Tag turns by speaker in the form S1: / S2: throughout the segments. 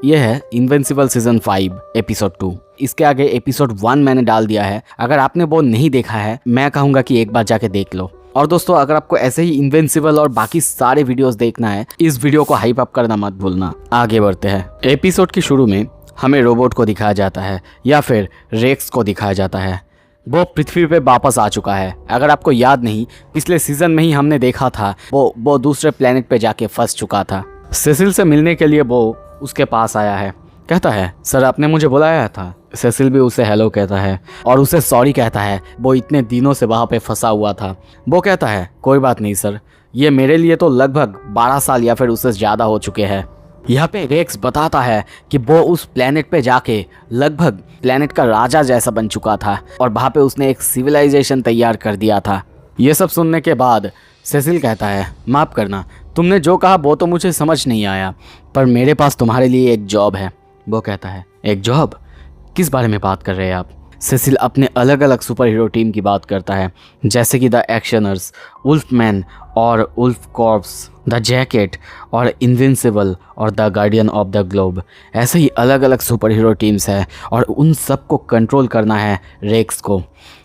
S1: ये है invincible season 5 episode 2। इसके आगे एपिसोड 1 मैंने डाल दिया है। अगर आपने वो नहीं देखा है, मैं कहूँगा कि एक बार जाके देख लो। और दोस्तों, अगर आपको ऐसे ही इनविंसिबल और बाकी सारे वीडियोस देखना है, इस वीडियो को हाइप अप करना मत भूलना। आगे बढ़ते हैं। एपिसोड के शुरू में हमें रोबोट को दिखाया जाता है, या फिर रेक्स को दिखाया जाता है। वो पृथ्वी पे वापस आ चुका है। अगर आपको याद नहीं, पिछले सीजन में ही हमने देखा था वो दूसरे प्लेनेट पे जाके फंस चुका था। सेसिल से मिलने के लिए वो उसके पास आया है। कहता है, सर आपने मुझे बुलाया था। सेसिल भी उसे हेलो कहता है और उसे सॉरी कहता है, वो इतने दिनों से वहाँ पे फंसा हुआ था। वो कहता है, कोई बात नहीं सर, ये मेरे लिए तो लगभग 12 साल या फिर उससे ज़्यादा हो चुके हैं। यहाँ पे रेक्स बताता है कि वो उस प्लेनेट पे जाके लगभग प्लेनेट का राजा जैसा बन चुका था और वहाँ पे उसने एक सिविलाइजेशन तैयार कर दिया था। ये सब सुनने के बाद सेसिल कहता है, माफ़ करना, तुमने जो कहा वो तो मुझे समझ नहीं आया, पर मेरे पास तुम्हारे लिए एक जॉब है। वो कहता है, एक जॉब? किस बारे में बात कर रहे हैं आप? सेसिल अपने अलग अलग सुपर हीरो टीम की बात करता है, जैसे कि द एक्शनर्स, वुल्फमैन और वुल्फ कॉर्प्स, द जैकेट और इनविंसिबल और the guardian of the globe. ऐसे ही अलग अलग सुपर हीरो टीम्स हैं और उन सबको कंट्रोल करना है रेक्स को।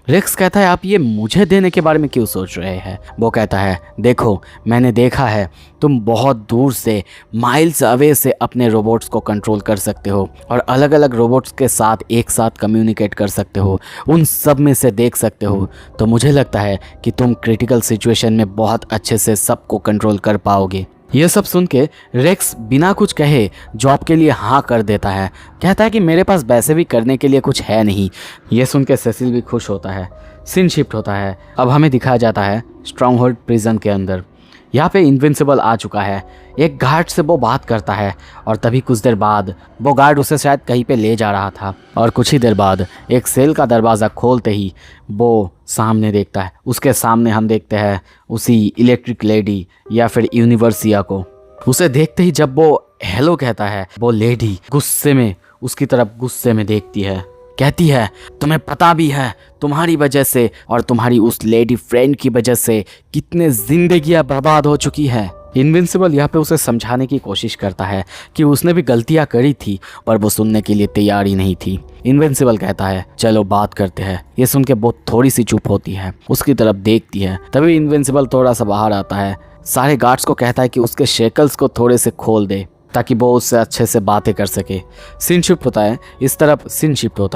S1: रेक्स कहता है, आप ये मुझे देने के बारे में क्यों सोच रहे हैं? वो कहता है, देखो मैंने देखा है, तुम बहुत दूर से माइल्स अवे से अपने रोबोट्स को कंट्रोल कर सकते हो और अलग अलग रोबोट्स के साथ एक साथ कम्युनिकेट कर सकते हो, उन सब में से देख सकते हो। तो मुझे लगता है कि तुम क्रिटिकल सिचुएशन में बहुत अच्छे से सबको कंट्रोल कर पाओगे। यह सब सुन के रेक्स बिना कुछ कहे जॉब के लिए हाँ कर देता है। कहता है कि मेरे पास वैसे भी करने के लिए कुछ है नहीं। यह सुन के सेसिल भी खुश होता है। सीन शिफ्ट होता है। अब हमें दिखाया जाता है स्ट्रॉन्गहोल्ड प्रिजन के अंदर। यहाँ पे इनविंसिबल आ चुका है। एक गार्ड से वो बात करता है और तभी कुछ देर बाद वो गार्ड उसे शायद कहीं पे ले जा रहा था और कुछ ही देर बाद एक सेल का दरवाज़ा खोलते ही वो सामने देखता है। उसके सामने हम देखते हैं उसी इलेक्ट्रिक लेडी या फिर यूनिवर्सिया को। उसे देखते ही जब वो हेलो कहता है, वो लेडी गुस्से में उसकी तरफ गुस्से में देखती है। कहती है, तुम्हें पता भी है तुम्हारी वजह से और तुम्हारी उस लेडी फ्रेंड की वजह से कितने जिंदगियां बर्बाद हो चुकी है। इनविंसिबल यहाँ पे उसे समझाने की कोशिश करता है कि उसने भी गलतियां करी थी, पर वो सुनने के लिए तैयार ही नहीं थी। इनविंसिबल कहता है, चलो बात करते हैं। ये सुन के वो थोड़ी सी चुप होती है, उसकी तरफ देखती है। तभी इनविंसिबल थोड़ा सा बाहर आता है। सारे गार्ड्स को कहता है कि उसके शेकल्स को थोड़े से खोल दे ताकि वो उससे अच्छे से बातें कर सके। सीन शिफ्ट होता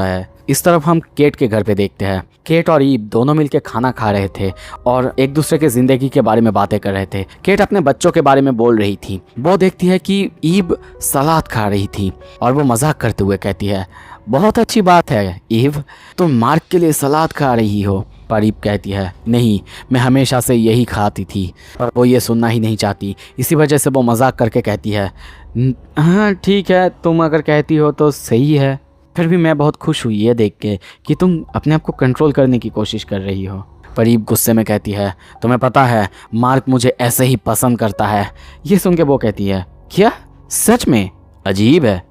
S1: है। इस तरफ हम केट के घर पे देखते हैं। केट और ईव दोनों मिलके खाना खा रहे थे और एक दूसरे के ज़िंदगी के बारे में बातें कर रहे थे। केट अपने बच्चों के बारे में बोल रही थी। वो देखती है कि ईव सलाद खा रही थी और वो मजाक करते हुए कहती है, बहुत अच्छी बात है ईव, तुम मार्क के लिए सलाद खा रही हो। पर ईव कहती है, नहीं, मैं हमेशा से यही खाती थी। पर वो ये सुनना ही नहीं चाहती। इसी वजह से वो मजाक करके कहती है, हाँ ठीक है, तुम अगर कहती हो तो सही है, फिर भी मैं बहुत खुश हुई ये देख के कि तुम अपने आप को कंट्रोल करने की कोशिश कर रही हो। पर ईव गुस्से में कहती है, तुम्हें पता है मार्क मुझे ऐसे ही पसंद करता है। ये सुन के वो कहती है, क्या सच में? अजीब है।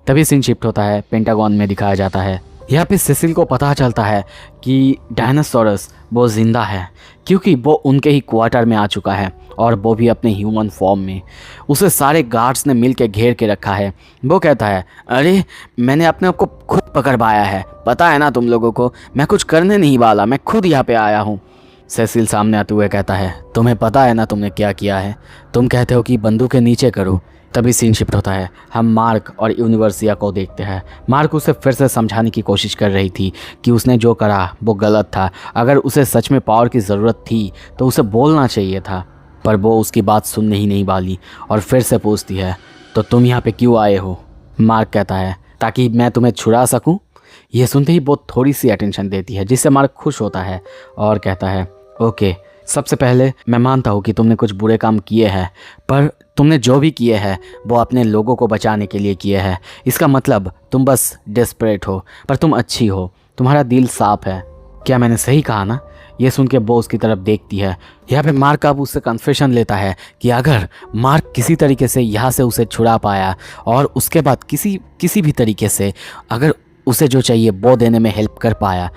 S1: तभी सीन शिफ्ट होता है। पेंटागन में दिखाया जाता है। यहाँ पे सेसिल को पता चलता है कि डायनासोरस वो जिंदा है, क्योंकि वो उनके ही क्वार्टर में आ चुका है और वो भी अपने ह्यूमन फॉर्म में। उसे सारे गार्ड्स ने मिल के घेर के रखा है। वो कहता है, अरे मैंने अपने आप को खुद पकड़ पाया है, पता है ना तुम लोगों को, मैं कुछ करने नहीं वाला, मैं खुद यहाँ पे आया हूँ। सेसिल सामने आते हुए कहता है, तुम्हें पता है ना तुमने क्या किया है? तुम कहते हो कि बंदूकें नीचे करो। तभी सीन शिफ्ट होता है। हम मार्क और यूनिवर्सिया को देखते हैं। मार्क उसे फिर से समझाने की कोशिश कर रही थी कि उसने जो करा वो गलत था। अगर उसे सच में पावर की ज़रूरत थी तो उसे बोलना चाहिए था, पर वो उसकी बात सुनने ही नहीं वाली और फिर से पूछती है, तो तुम यहाँ पे क्यों आए हो? मार्क कहता है, ताकि मैं तुम्हें छुड़ा सकूँ। ये सुनते ही वो थोड़ी सी अटेंशन देती है, जिससे मार्क खुश होता है और कहता है, ओके, सबसे पहले मैं मानता हूँ कि तुमने कुछ बुरे काम किए हैं, पर तुमने जो भी किए हैं वो अपने लोगों को बचाने के लिए किए हैं। इसका मतलब तुम बस डेस्परेट हो, पर तुम अच्छी हो, तुम्हारा दिल साफ है। क्या मैंने सही कहा ना? ये सुन के वो उसकी तरफ देखती है। यहाँ पे मार्क अब उससे कन्फेशन लेता है कि अगर मार्क किसी तरीके से यहाँ से उसे छुड़ा पाया और उसके बाद किसी भी तरीके से अगर उसे जो चाहिए वो देने में हेल्प कर पाया,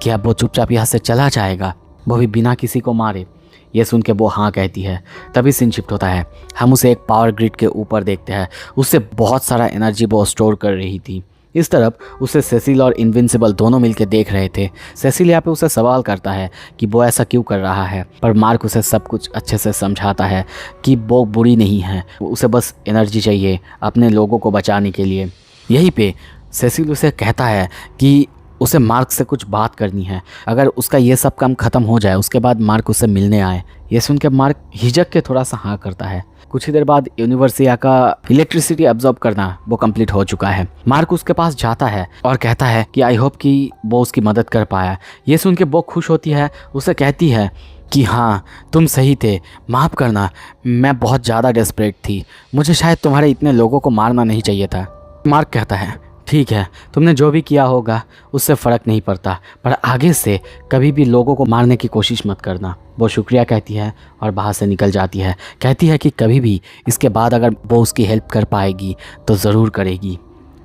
S1: क्या वो चुपचाप यहाँ से चला जाएगा, वो भी बिना किसी को मारे। ये सुन के वो हाँ कहती है। तभी सीन शिफ्ट होता है, हम उसे एक पावर ग्रिड के ऊपर देखते हैं। उससे बहुत सारा एनर्जी वो स्टोर कर रही थी। इस तरफ उसे सेसिल और इनविंसिबल दोनों मिलकर देख रहे थे। सेसिल यहाँ पे उसे सवाल करता है कि वो ऐसा क्यों कर रहा है, पर मार्क उसे सब कुछ अच्छे से समझाता है कि वो बुरी नहीं है, उसे बस एनर्जी चाहिए अपने लोगों को बचाने के लिए। यहीं पे सेसिल उसे कहता है कि उसे मार्क से कुछ बात करनी है, अगर उसका ये सब काम ख़त्म हो जाए उसके बाद मार्क उसे मिलने आए। ये सुन के मार्क हिचक के थोड़ा सा हाँ करता है। कुछ ही देर बाद यूनिवर्सिया का इलेक्ट्रिसिटी अब्जॉर्ब करना वो कंप्लीट हो चुका है। मार्क उसके पास जाता है और कहता है कि आई होप कि वो उसकी मदद कर पाया। ये सुन के वो खुश होती है, उसे कहती है कि हाँ तुम सही थे, माफ़ करना, मैं बहुत ज़्यादा डेस्परेट थी, मुझे शायद तुम्हारे इतने लोगों को मारना नहीं चाहिए था। मार्क कहता है ठीक है, तुमने जो भी किया होगा उससे फ़र्क नहीं पड़ता, पर आगे से कभी भी लोगों को मारने की कोशिश मत करना। वो शुक्रिया कहती है और बाहर से निकल जाती है। कहती है कि कभी भी इसके बाद अगर वो उसकी हेल्प कर पाएगी तो ज़रूर करेगी।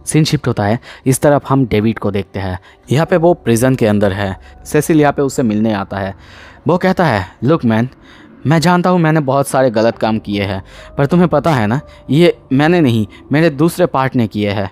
S1: सीन शिफ्ट होता है, इस तरफ हम डेविड को देखते हैं। यहाँ पे वो प्रिजन के अंदर है। सेसिल यहाँ पे उससे मिलने आता है। वो कहता है लुक मैन, मैं जानता हूँ मैंने बहुत सारे गलत काम किए हैं, पर तुम्हें पता है ना ये मैंने नहीं, मेरे दूसरे पार्ट ने किए हैं।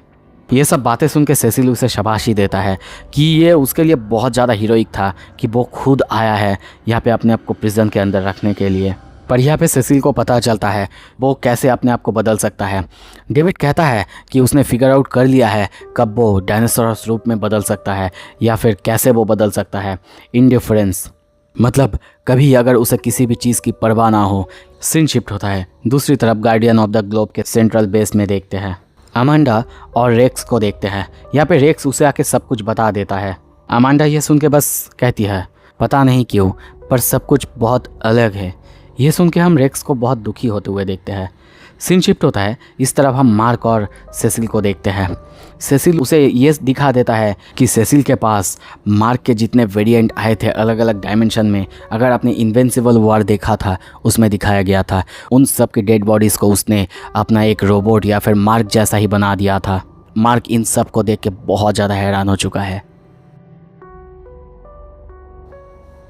S1: ये सब बातें सुन के सेसिल उसे शाबाशी देता है कि ये उसके लिए बहुत ज़्यादा हीरोइक था कि वो खुद आया है यहाँ पे अपने आप को प्रिजन के अंदर रखने के लिए। पर यहाँ पे सेसिल को पता चलता है वो कैसे अपने आप को बदल सकता है। डेविड कहता है कि उसने फिगर आउट कर लिया है कब वो डायनासोरस रूप में बदल सकता है या फिर कैसे वो बदल सकता है। इंडिफरेंस मतलब कभी अगर उसे किसी भी चीज़ की परवाह ना हो। सीन शिफ्ट होता है, दूसरी तरफ गार्डियन ऑफ द ग्लोब के सेंट्रल बेस में देखते हैं। अमांडा और रेक्स को देखते हैं। यहाँ पे रेक्स उसे आके सब कुछ बता देता है। अमांडा ये सुन के बस कहती है पता नहीं क्यों पर सब कुछ बहुत अलग है। ये सुन के हम रेक्स को बहुत दुखी होते हुए देखते हैं। सीन शिफ्ट होता है, इस तरफ हम मार्क और सेसिल को देखते हैं। सेसिल उसे ये दिखा देता है कि सेसिल के पास मार्क के जितने वेरिएंट आए थे अलग अलग डायमेंशन में, अगर आपने इन्विंसिबल वॉर देखा था उसमें दिखाया गया था, उन सब की डेड बॉडीज़ को उसने अपना एक रोबोट या फिर मार्क जैसा ही बना दिया था। मार्क इन सब को देख के बहुत ज़्यादा हैरान हो चुका है,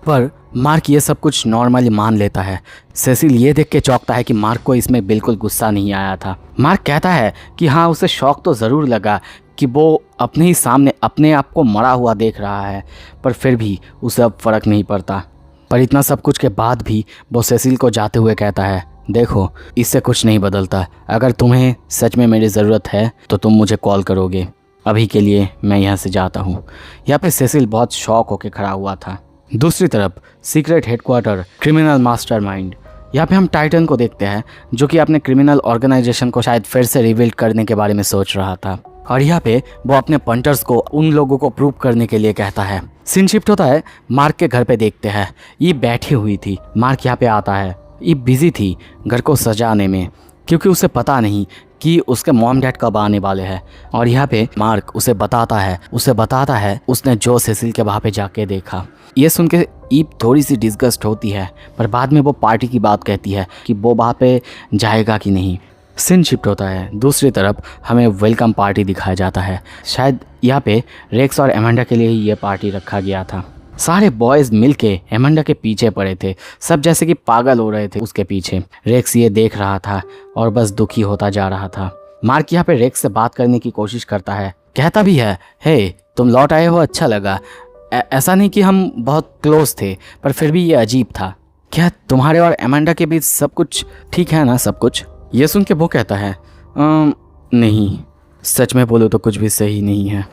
S1: पर मार्क ये सब कुछ नॉर्मली मान लेता है। सेसिल ये देख के चौंकता है कि मार्क को इसमें बिल्कुल गुस्सा नहीं आया था। मार्क कहता है कि हाँ उसे शौक तो ज़रूर लगा कि वो अपने ही सामने अपने आप को मरा हुआ देख रहा है, पर फिर भी उसे अब फ़र्क नहीं पड़ता। पर इतना सब कुछ के बाद भी वो सेसिल को जाते हुए कहता है देखो इससे कुछ नहीं बदलता, अगर तुम्हें सच में मेरी ज़रूरत है तो तुम मुझे कॉल करोगे, अभी के लिए मैं यहाँ से जाता हूँ। यहाँ पे सेसिल बहुत शॉक होकर खड़ा हुआ था। दूसरी तरफ सीक्रेट हेडक्वार्टर क्रिमिनल मास्टरमाइंड, यहाँ पे हम टाइटन को देखते हैं जो कि अपने क्रिमिनल ऑर्गेनाइजेशन को शायद फिर से रिबिल्ड करने के बारे में सोच रहा था, और यहाँ पे वो अपने पंटर्स को उन लोगों को प्रूव करने के लिए कहता है। सीन शिफ्ट होता है, मार्क के घर पे देखते हैं। ये बैठी हुई थी। मार्क यहाँ पे आता है। ये बिजी थी घर को सजाने में क्योंकि उसे पता नहीं कि उसके मॉम डैड कब आने वाले हैं। और यहाँ पे मार्क उसे बताता है उसने जो सेसिल के वहाँ पे जाके देखा। ये सुन के ईव थोड़ी सी डिस्गस्ट होती है, पर बाद में वो पार्टी की बात कहती है कि वो वहाँ पे जाएगा कि नहीं। सीन शिफ्ट होता है, दूसरी तरफ हमें वेलकम पार्टी दिखाया जाता है। शायद यहाँ पे रेक्स और एमेंडा के लिए ही ये पार्टी रखा गया था। सारे बॉयज़ मिलके एमेंडा के पीछे पड़े थे, सब जैसे कि पागल हो रहे थे उसके पीछे। रेक्स ये देख रहा था और बस दुखी होता जा रहा था। मार्क यहाँ पे रेक्स से बात करने की कोशिश करता है, कहता भी है हे तुम लौट आए हो, अच्छा लगा। ऐसा नहीं कि हम बहुत क्लोज थे, पर फिर भी ये अजीब था। क्या तुम्हारे और एमेंडा के बीच सब कुछ ठीक है ना, सब कुछ? ये सुन के वो कहता है नहीं, सच में बोलो तो कुछ भी सही नहीं है।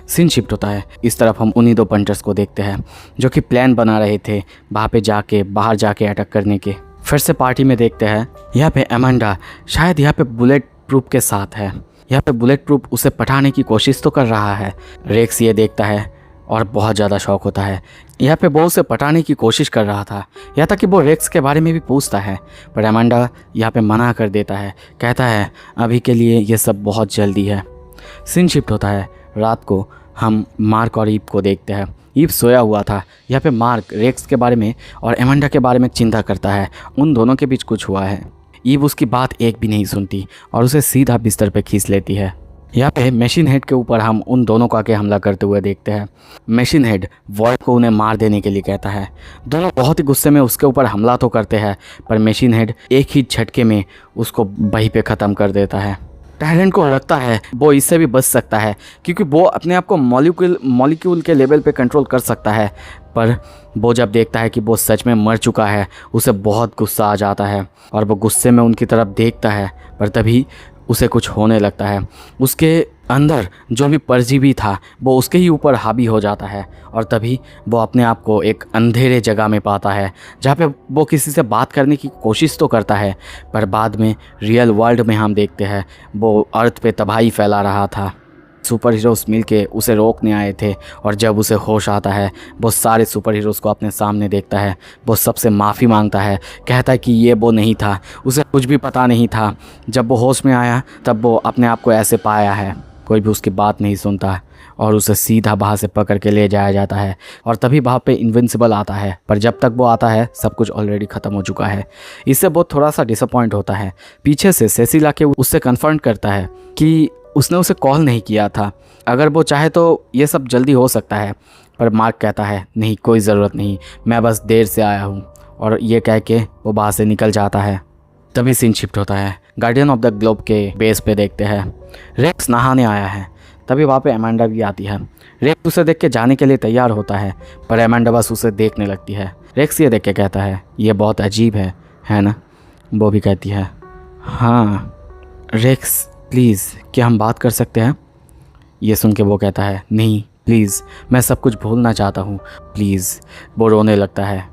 S1: सीन शिफ्ट होता है, इस तरफ हम उन्हीं दो पंटर्स को देखते हैं जो कि प्लान बना रहे थे वहाँ पे बाहर जाके अटैक करने के। फिर से पार्टी में देखते हैं यहाँ पे एमेंडा शायद यहाँ पे बुलेट प्रूफ के साथ है। यहाँ पे बुलेट प्रूफ उसे पटाने की कोशिश तो कर रहा है। रेक्स ये देखता है और बहुत ज़्यादा शौक होता है। यहाँ पे वो उसे पटाने की कोशिश कर रहा था, यहाँ तक कि वो रेक्स के बारे में भी पूछता है, पर एमेंडा यहाँ पे मना कर देता है, कहता है अभी के लिए ये सब बहुत जल्दी है। सीन शिफ्ट होता है, रात को हम मार्क और ईव को देखते हैं। ईव सोया हुआ था। यहाँ पे मार्क रेक्स के बारे में और एमेंडा के बारे में चिंता करता है, उन दोनों के बीच कुछ हुआ है। ईव उसकी बात एक भी नहीं सुनती और उसे सीधा बिस्तर पे खींच लेती है। यहाँ पे मशीन हेड के ऊपर हम उन दोनों को आके हमला करते हुए देखते हैं। मशीन हेड वॉइड को उन्हें मार देने के लिए कहता है। दोनों बहुत ही गुस्से में उसके ऊपर हमला तो करते हैं, पर मशीन हेड एक ही झटके में उसको वहीं पे ख़त्म कर देता है। टायरेंट को लगता है वो इससे भी बच सकता है, क्योंकि वो अपने आप को मॉलिक्यूल के लेवल पे कंट्रोल कर सकता है। पर वो जब देखता है कि वो सच में मर चुका है, उसे बहुत गुस्सा आ जाता है और वो गुस्से में उनकी तरफ देखता है। पर तभी उसे कुछ होने लगता है। उसके अंदर जो भी परजीवी था वो उसके ही ऊपर हावी हो जाता है और तभी वो अपने आप को एक अंधेरे जगह में पाता है, जहाँ पे वो किसी से बात करने की कोशिश तो करता है, पर बाद में रियल वर्ल्ड में हम देखते हैं वो अर्थ पे तबाही फैला रहा था। सुपर हीरोज़ मिल के उसे रोकने आए थे और जब उसे होश आता है वो सारे सुपर हीरोज़ को अपने सामने देखता है। वो सबसे माफ़ी मांगता है, कहता है कि ये वो नहीं था, उसे कुछ भी पता नहीं था। जब वो होश में आया तब वो अपने आप को ऐसे पाया है। कोई भी उसकी बात नहीं सुनता और उसे सीधा वहाँ से पकड़ के ले जाया जाता है और तभी वहाँ पे इन्विंसिबल आता है। पर जब तक वो आता है सब कुछ ऑलरेडी ख़त्म हो चुका है। इससे वो थोड़ा सा डिसअपॉइंट होता है। पीछे से सेसिल आके उससे कन्फर्म करता है कि उसने उसे कॉल नहीं किया था, अगर वो चाहे तो ये सब जल्दी हो सकता है। पर मार्क कहता है नहीं, कोई ज़रूरत नहीं, मैं बस देर से आया हूँ, और ये कह के वो वहाँ से निकल जाता है। तभी सीन शिफ्ट होता है। गार्डियन ऑफ द ग्लोब के बेस पे देखते हैं रेक्स नहाने आया है। तभी वहाँ पे अमेंडा भी आती है। रेक्स उसे देख के जाने के लिए तैयार होता है, पर अमेंडा बस उसे देखने लगती है। रेक्स ये देख के कहता है ये बहुत अजीब है ना? वो भी कहती है हाँ रेक्स प्लीज़ क्या हम बात कर सकते हैं? ये सुन के वो कहता है नहीं प्लीज़, मैं सब कुछ भूलना चाहता हूँ प्लीज़। वो रोने लगता है।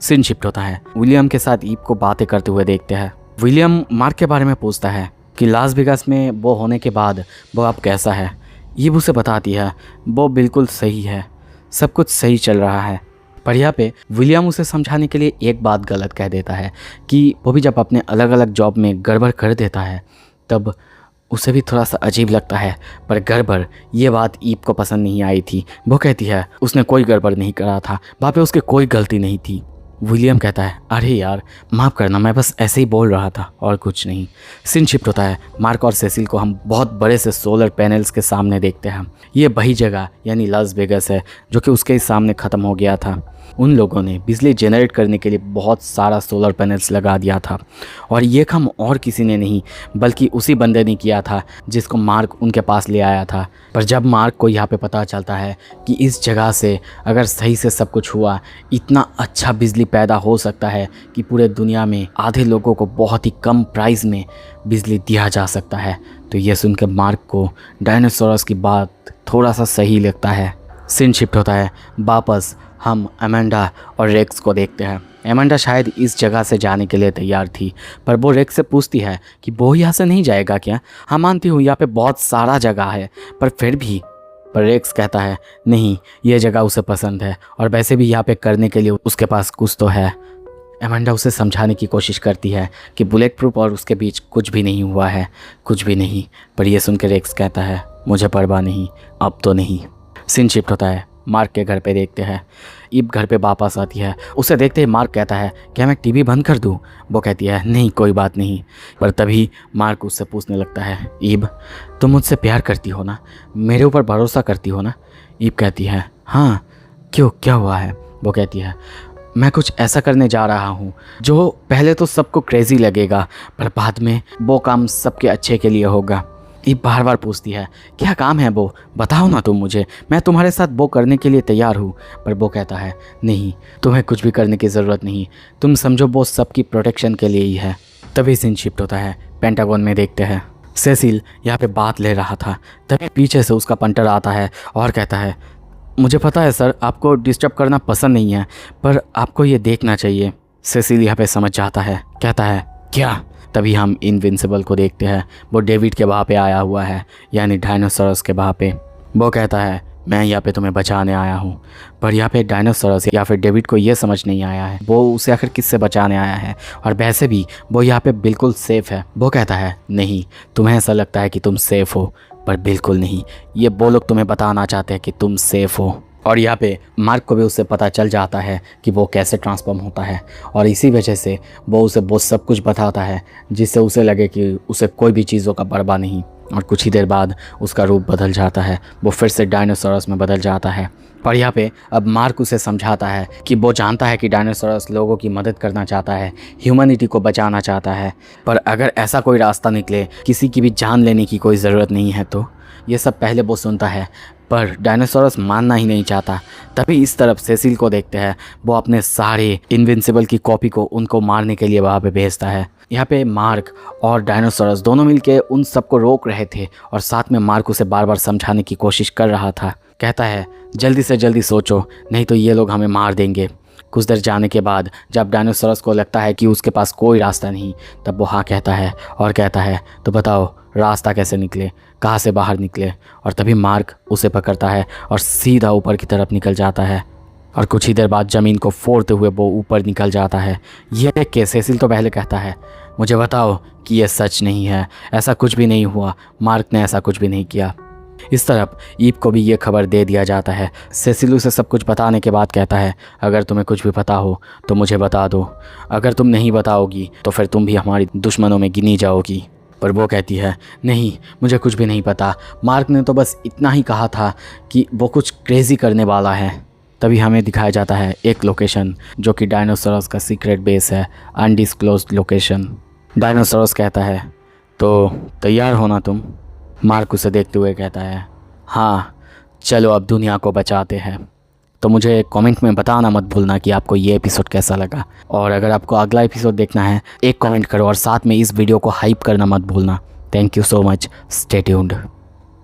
S1: सीन शिफ्ट होता है। विलियम के साथ ईव को बातें करते हुए देखते हैं। विलियम मार्क के बारे में पूछता है कि लास वेगास में वो होने के बाद वो अब कैसा है। ईव उसे बताती है वो बिल्कुल सही है, सब कुछ सही चल रहा है। पर यहाँ पे विलियम उसे समझाने के लिए एक बात गलत कह देता है कि वो भी जब अपने अलग अलग जॉब में गड़बड़ कर देता है तब उसे भी थोड़ा सा अजीब लगता है। पर गड़बड़ ये बात ईव को पसंद नहीं आई थी। वो कहती है उसने कोई गड़बड़ नहीं करा था, वहाँ पे उसकी कोई गलती नहीं थी। विलियम कहता है अरे यार माफ़ करना, मैं बस ऐसे ही बोल रहा था और कुछ नहीं। सीन शिफ्ट होता है। मार्क और सेसिल को हम बहुत बड़े से सोलर पैनल्स के सामने देखते हैं। ये वही जगह यानी लास वेगास है जो कि उसके सामने ख़त्म हो गया था। उन लोगों ने बिजली जनरेट करने के लिए बहुत सारा सोलर पैनल्स लगा दिया था और ये काम और किसी ने नहीं बल्कि उसी बंदे ने किया था जिसको मार्क उनके पास ले आया था। पर जब मार्क को यहाँ पे पता चलता है कि इस जगह से अगर सही से सब कुछ हुआ, इतना अच्छा बिजली पैदा हो सकता है कि पूरे दुनिया में आधे लोगों को बहुत ही कम प्राइस में बिजली दिया जा सकता है, तो ये सुनकर मार्क को डायनासोरस की बात थोड़ा सा सही लगता है। सीन शिफ्ट होता है। वापस हम अमेंडा और रेक्स को देखते हैं। अमेंडा शायद इस जगह से जाने के लिए तैयार थी, पर वो रेक्स से पूछती है कि वो यहाँ से नहीं जाएगा क्या? हाँ मानती हूँ यहाँ पे बहुत सारा जगह है, पर फिर भी। पर रेक्स कहता है नहीं, ये जगह उसे पसंद है और वैसे भी यहाँ पे करने के लिए उसके पास कुछ तो है। अमेंडा उसे समझाने की कोशिश करती है कि बुलेट प्रूफ और उसके बीच कुछ भी नहीं हुआ है, कुछ भी नहीं। पर यह सुन के रेक्स कहता है मुझे परवाह नहीं, अब तो नहीं। सीन शिफ्ट होता है। मार्क के घर पे देखते हैं। ईव घर पे वापस आती है। उसे देखते ही मार्क कहता है क्या मैं टीवी बंद कर दूं? वो कहती है नहीं कोई बात नहीं। पर तभी मार्क उससे पूछने लगता है ईव तुम मुझसे प्यार करती हो ना, मेरे ऊपर भरोसा करती हो ना? ईव कहती है हाँ क्यों, क्या हुआ है? वो कहती है मैं कुछ ऐसा करने जा रहा हूँ जो पहले तो सबको क्रेजी लगेगा पर बाद में वो काम सबके अच्छे के लिए होगा। ईव बार बार पूछती है क्या काम है वो, बताओ ना तुम मुझे, मैं तुम्हारे साथ वो करने के लिए तैयार हूँ। पर वो कहता है नहीं, तुम्हें कुछ भी करने की ज़रूरत नहीं, तुम समझो वो सबकी प्रोटेक्शन के लिए ही है। तभी सीन शिफ्ट होता है। पेंटागन में देखते हैं सेसिल यहाँ पे बात ले रहा था। तभी पीछे से उसका पंटर आता है और कहता है मुझे पता है सर आपको डिस्टर्ब करना पसंद नहीं है, पर आपको ये देखना चाहिए। सेसिल यहाँ पे समझ जाता है, कहता है क्या? तभी हम इनविंसिबल को देखते हैं। वो डेविड के वहाँ पे आया हुआ है यानी डायनासोरस के वहाँ पे। वो कहता है मैं यहाँ पे तुम्हें बचाने आया हूँ। पर यहाँ पे डायनासोरस या फिर डेविड को ये समझ नहीं आया है वो उसे आखिर किससे बचाने आया है, और वैसे भी वो यहाँ पे बिल्कुल सेफ़ है। वो कहता है नहीं, तुम्हें ऐसा लगता है कि तुम सेफ़ हो पर बिल्कुल नहीं, ये वो लोग तुम्हें बताना चाहते हैं कि तुम सेफ़ हो। और यहाँ पे मार्क को भी उससे पता चल जाता है कि वो कैसे ट्रांसफॉर्म होता है, और इसी वजह से वो उसे बहुत सब कुछ बताता है जिससे उसे लगे कि उसे कोई भी चीज़ों का परवाह नहीं। और कुछ ही देर बाद उसका रूप बदल जाता है, वो फिर से डायनासोरस में बदल जाता है। पर यहाँ पे अब मार्क उसे समझाता है कि वो जानता है कि डायनासोरस लोगों की मदद करना चाहता है, ह्यूमैनिटी को बचाना चाहता है, पर अगर ऐसा कोई रास्ता निकले, किसी की भी जान लेने की कोई ज़रूरत नहीं है तो। ये सब पहले वो सुनता है, पर डायनासोरस मानना ही नहीं चाहता। तभी इस तरफ सेसिल को देखते हैं, वो अपने सारे इनविंसिबल की कॉपी को उनको मारने के लिए वहाँ पे भेजता है। यहाँ पे मार्क और डायनासोरस दोनों मिलके उन सबको रोक रहे थे, और साथ में मार्क उसे बार बार समझाने की कोशिश कर रहा था। कहता है जल्दी से जल्दी सोचो, नहीं तो ये लोग हमें मार देंगे। कुछ देर जाने के बाद जब डायनासोरस को लगता है कि उसके पास कोई रास्ता नहीं, तब वो हाँ कहता है और कहता है तो बताओ रास्ता कैसे निकले, कहाँ से बाहर निकले। और तभी मार्क उसे पकड़ता है और सीधा ऊपर की तरफ निकल जाता है, और कुछ ही देर बाद ज़मीन को फोड़ते हुए वो ऊपर निकल जाता है। यह देख के सेसिल तो पहले कहता है मुझे बताओ कि यह सच नहीं है, ऐसा कुछ भी नहीं हुआ, मार्क ने ऐसा कुछ भी नहीं किया। इस तरफ ईप को भी ये खबर दे दिया जाता है। सेसिल उसे सब कुछ बताने के बाद कहता है अगर तुम्हें कुछ भी पता हो तो मुझे बता दो, अगर तुम नहीं बताओगी तो फिर तुम भी हमारी दुश्मनों में गिनी जाओगी। पर वो कहती है नहीं, मुझे कुछ भी नहीं पता, मार्क ने तो बस इतना ही कहा था कि वो कुछ क्रेज़ी करने वाला है। तभी हमें दिखाया जाता है एक लोकेशन जो कि डायनासोरस का सीक्रेट बेस है, अनडिस्क्लोज्ड लोकेशन। डायनासोरस कहता है तो तैयार हो ना तुम। मार्क उसे देखते हुए कहता है हाँ चलो अब दुनिया को बचाते हैं। तो मुझे कमेंट में बताना मत भूलना कि आपको ये एपिसोड कैसा लगा, और अगर आपको अगला एपिसोड देखना है एक कमेंट करो, और साथ में इस वीडियो को हाइप करना मत भूलना। Thank you so much, stay tuned.